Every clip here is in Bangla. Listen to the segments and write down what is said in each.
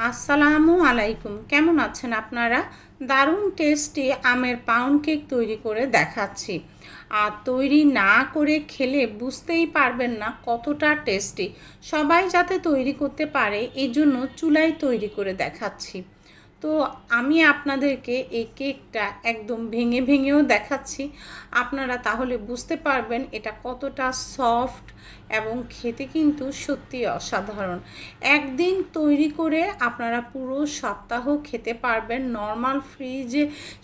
আসসালামু আলাইকুম, কেমন আছেন আপনারা? দারুণ টেস্টি আমের পাউন্ড কেক তৈরি করে দেখাচ্ছি। আর তৈরি না করে খেলে বুঝতেই পারবেন না কতটা টেস্টি। সবাই যাতে তৈরি করতে পারে এই জন্য চুলায় তৈরি করে দেখাচ্ছি। তো আমি আপনাদেরকে এই কেকটা একদম ভেঙে ভেঙেও দেখাচ্ছি, আপনারা তাহলে বুঝতে পারবেন এটা কতটা সফট এবং খেতে কিন্তু সত্যি অসাধারণ। একদিন তৈরি করে আপনারা পুরো সপ্তাহ খেতে পারবেন, নর্মাল ফ্রিজে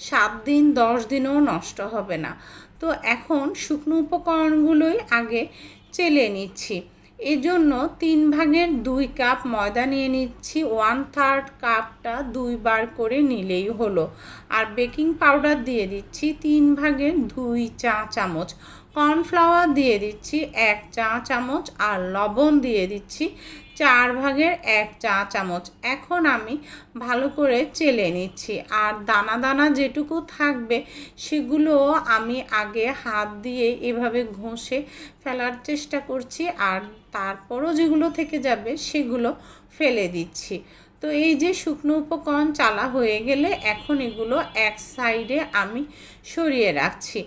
7 দিন 10 দিনও নষ্ট হবে না। তো এখন শুকনো উপকরণগুলোই আগে চেলে নিচ্ছি। এজন্য 3 ভাগের 2 কাপ ময়দা নিয়ে নিচ্ছি। 1/3 কাপটা 2 বার করে নিলেই হলো। আর বেকিং পাউডার দিয়ে দিচ্ছি 3 ভাগের 2 চা চামচ। কর্নফ্লাওয়ার দিয়ে দিচ্ছি 1 চা চামচ। আর লবণ দিয়ে দিচ্ছি 4 ভাগের 1 চা চামচ। এখন আমি ভালো করে চেলে নিচ্ছি। আর দানা দানা যেটুকু থাকবে সেগুলো আমি আগে হাত দিয়ে এভাবে ঘষে ফেলার চেষ্টা করছি, আর তারপরও যেগুলো থেকে যাবে সেগুলো ফেলে দিচ্ছি। তো এই যে শুকনো উপকরণ চালা হয়ে গেলে এখন এগুলো এক সাইডে আমি সরিয়ে রাখছি।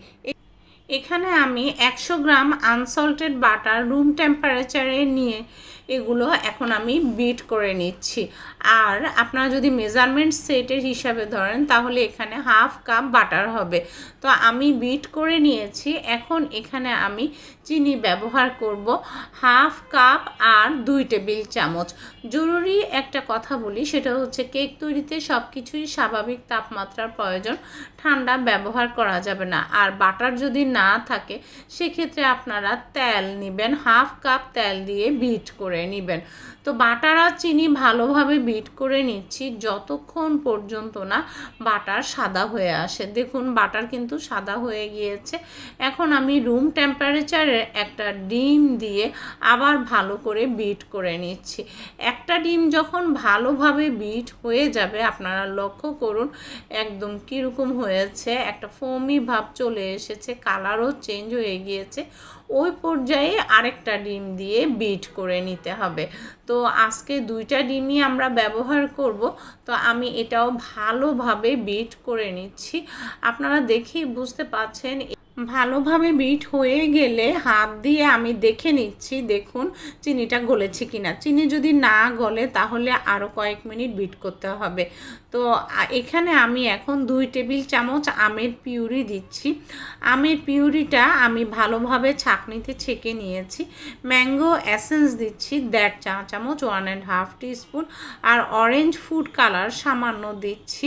এখানে আমি 100 গ্রাম আনসল্টেড বাটার রুম টেম্পারেচারে নিয়ে এগুলো এখন আমি বিট করে নিচ্ছি। আর আপনারা যদি মেজারমেন্ট সেটের হিসাবে ধরেন তাহলে এখানে হাফ কাপ বাটার হবে। তো আমি বিট করে নিয়েছি। এখন এখানে আমি চিনি ব্যবহার করব হাফ কাপ আর 2 টেবিল চামচ। জরুরি একটা কথা বলি, সেটা হচ্ছে কেক তৈরিতে সব কিছুই স্বাভাবিক তাপমাত্রার প্রয়োজন, ঠান্ডা ব্যবহার করা যাবে না। আর বাটার যদি না থাকে সেক্ষেত্রে আপনারা তেল নেবেন, হাফ কাপ তেল দিয়ে বিট করে নেবেন। তো বাটার আর চিনি ভালোভাবে বিট করে নিচ্ছি যতক্ষণ পর্যন্ত না বাটার সাদা হয়ে আসে। দেখুন বাটার কিন্তু সাদা হয়ে গিয়েছে। এখন আমি রুম টেম্পারেচারে একটা ডিম দিয়ে আবার ভালো করে বিট করে নিচ্ছি। একটা ডিম যখন ভালোভাবে বিট হয়ে যাবে আপনারা লক্ষ্য করুন একদম কীরকম হয়েছে, একটা ফোমি ভাব চলে এসেছে, কালারও চেঞ্জ হয়ে গিয়েছে। ওই পর্যায়ে আরেকটা ডিম দিয়ে বিট করে নিতে হবে। তো আজকে 2টা ডিমই আমরা ব্যবহার করব। তো আমি এটাও ভালোভাবে বিট করে নিচ্ছি। আপনারা দেখেই বুঝতে পারছেন ভালোভাবে বিট হয়ে গেলে হাত দিয়ে আমি দেখে নিচ্ছি, দেখুন চিনিটা গলেছে কিনা। চিনি যদি না গলে তাহলে আরও কয়েক মিনিট বিট করতে হবে। তো এখানে আমি এখন 2 টেবিল চামচ আমের পিউরি দিচ্ছি। আমের পিউরিটা আমি ভালোভাবে ছাঁকনিতে ছেঁকে নিয়েছি। ম্যাঙ্গো এসেন্স দিচ্ছি 1.5 চা চামচ, 1.5 টিস্পুন। আর অরেঞ্জ ফুড কালার সামান্য দিচ্ছি।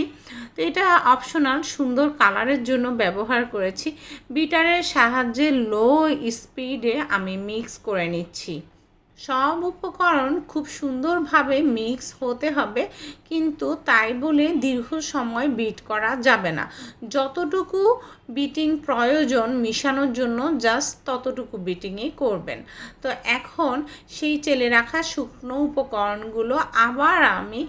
তো এটা অপশনাল, সুন্দর কালারের জন্য ব্যবহার করেছি। বিটারের সাহায্যে লো স্পিডে আমি মিক্স করে নিচ্ছি। সব উপকরণ খুব সুন্দরভাবে মিক্স হতে হবে, কিন্তু তাই বলে দীর্ঘ সময় বিট করা যাবে না। যতটুকু বিটিং প্রয়োজন মিশানোর জন্য জাস্ট ততটুকু বিটিংই করবেন। তো এখন সেই চেলে রাখা শুকনো উপকরণগুলো আবার আমি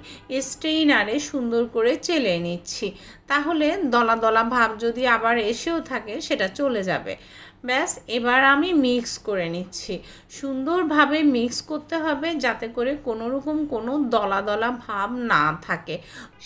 স্ট্রেইনারে সুন্দর করে চেলে নিচ্ছি। তাহলে দলা দলা ভাব যদি আবার এসেও থাকে সেটা চলে যাবে। ব্যাস, এবার আমি মিক্স করে নিচ্ছি। সুন্দরভাবে মিক্স করতে হবে যাতে করে কোনোরকম কোনো দলা দলা ভাব না থাকে।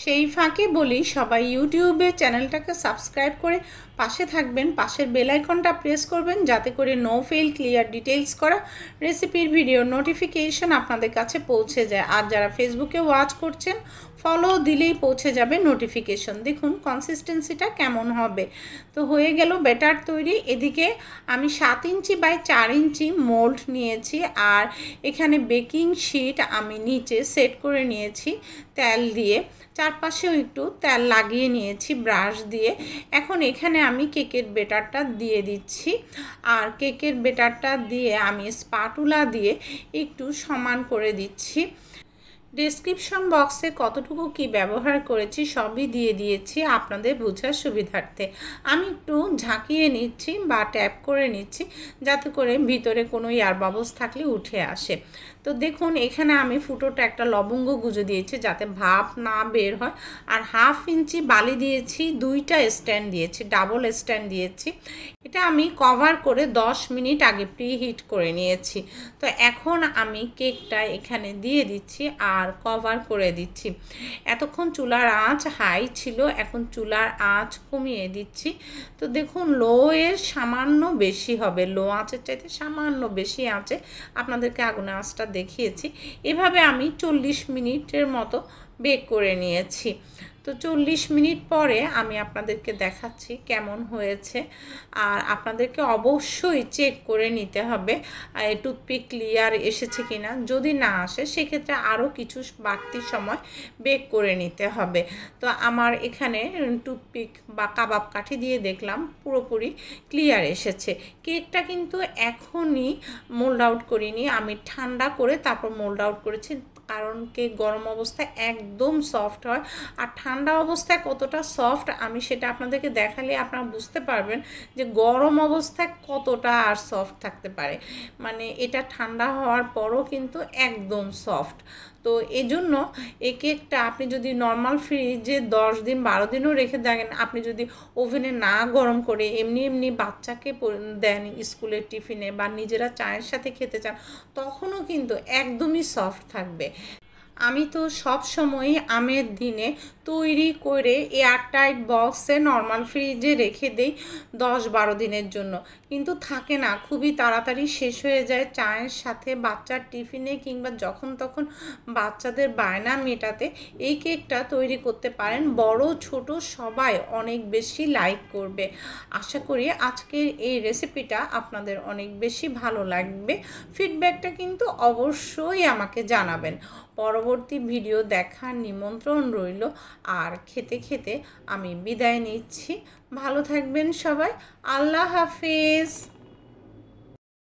সেই ফাঁকে বলি, সবাই ইউটিউবে চ্যানেলটাকে সাবস্ক্রাইব করে পাশে থাকবেন, পাশের বেল আইকনটা প্রেস করবেন যাতে করে নো ফেল ক্লিয়ার ডিটেলস করা রেসিপির ভিডিও নোটিফিকেশন আপনাদের কাছে পৌঁছে যায়। আর যারা ফেসবুকে ওয়াচ করছেন ফলো দিলেই পৌঁছে যাবে নোটিফিকেশন। দেখুন কনসিস্টেন্সিটা কেমন হবে। তো হয়ে গেল ব্যাটার তৈরি। এদিকে আমি 7 ইঞ্চি বাই 4 ইঞ্চি মোল্ড নিয়েছি, আর এখানে বেকিং শিট আমি নিচে সেট করে নিয়েছি তেল দিয়ে, চারপাশেও একটু তেল লাগিয়ে নিয়েছি ব্রাশ দিয়ে। এখন এখানে আমি কেকের ব্যাটারটা দিয়ে দিচ্ছি, আর কেকের ব্যাটারটা দিয়ে আমি স্পাটুলা দিয়ে একটু সমান করে দিচ্ছি। ডেসক্রিপশন বক্সে কতটুকু কি ব্যবহার করেছি সবই দিয়ে দিয়েছি আপনাদের বোঝার সুবিধার্থে। আমি একটু ঝাঁকিয়ে নিচ্ছি বা ট্যাপ করে নিচ্ছি যাতে করে ভিতরে কোনো এয়ার বাবলস থাকলে উঠে আসে। তো দেখুন এখানে আমি ফুটোটা একটা লবঙ্গ গুঁজে দিয়েছি যাতে ভাপ না বের হয়। আর 1/2 ইঞ্চি বালি দিয়েছি, 2টা স্ট্যান্ড দিয়েছি, ডাবল স্ট্যান্ড দিয়েছি। এটা আমি কভার করে 10 মিনিট আগে প্রি হিট করে নিয়েছি। তো এখন আমি কেকটা এখানে দিয়ে দিচ্ছি। আর আর কভার করে দিচ্ছি। এতক্ষণ চুলার আঁচ হাই ছিল, এখন চুলার আঁচ কমিয়ে দিচ্ছি। তো দেখুন লো এর সামান্য বেশি হবে, লো আঁচের চাইতে সামান্য বেশি আঁচে আপনাদেরকে আগুনের আঁচটা দেখিয়েছি। এভাবে আমি 40 মিনিটের মতো বেক করে নিয়েছি। তো 40 মিনিট পরে আমি আপনাদেরকে দেখাচ্ছি কেমন হয়েছে। আর আপনাদেরকে অবশ্যই চেক করে নিতে হবে টুথপিক ক্লিয়ার এসেছে কিনা। যদি না আসে সেক্ষেত্রে আরও কিছু বাড়তি সময় বেক করে নিতে হবে। তো আমার এখানে টুথপিক বা কাবাব কাঠি দিয়ে দেখলাম পুরোপুরি ক্লিয়ার এসেছে। কেকটা কিন্তু এখনই মোল্ড আউট করিনি, আমি ঠান্ডা করে তারপর মোল্ড আউট করেছি, কারণ কেক গরম অবস্থায় একদম সফট হয়। আর ঠান্ডা অবস্থায় কতটা সফট আমি সেটা আপনাদেরকে দেখালে আপনারা বুঝতে পারবেন যে গরম অবস্থায় কতটা আর সফট থাকতে পারে। মানে এটা ঠান্ডা হওয়ার পরও কিন্তু একদম সফট। তো এই জন্য এই কেকটা আপনি যদি নর্মাল ফ্রিজে 10 দিন 12 দিনও রেখে দেখেন, আপনি যদি ওভেনে না গরম করে এমনি এমনি বাচ্চাকে দেন স্কুলের টিফিনে বা নিজেরা চায়ের সাথে খেতে চান, তখনও কিন্তু একদমই সফট থাকবে। আমি তো সব সময় আমের দিনে তৈরি করে এয়ারটাইট বক্সে নর্মাল ফ্রিজে রেখে দেই 10-12 দিনের জন্য, কিন্তু থাকে না, খুবই তাড়াতাড়ি শেষ হয়ে যায় চায়ের সাথে বাচ্চার টিফিনে কিংবা যখন তখন বাচ্চাদের বায়না মেটাতে এই কেকটা তৈরি করতে পারেন। বড় ছোট সবাই অনেক বেশি লাইক করবে। আশা করি আজকের এই রেসিপিটা আপনাদের অনেক বেশি ভালো লাগবে। ফিডব্যাকটা কিন্তু অবশ্যই আমাকে জানাবেন। পরবর্তী ভিডিও দেখার নিমন্ত্রণ রইল। আর খেতে খেতে আমি বিদায় নিচ্ছি। ভালো থাকবেন সবাই। আল্লাহ হাফেজ।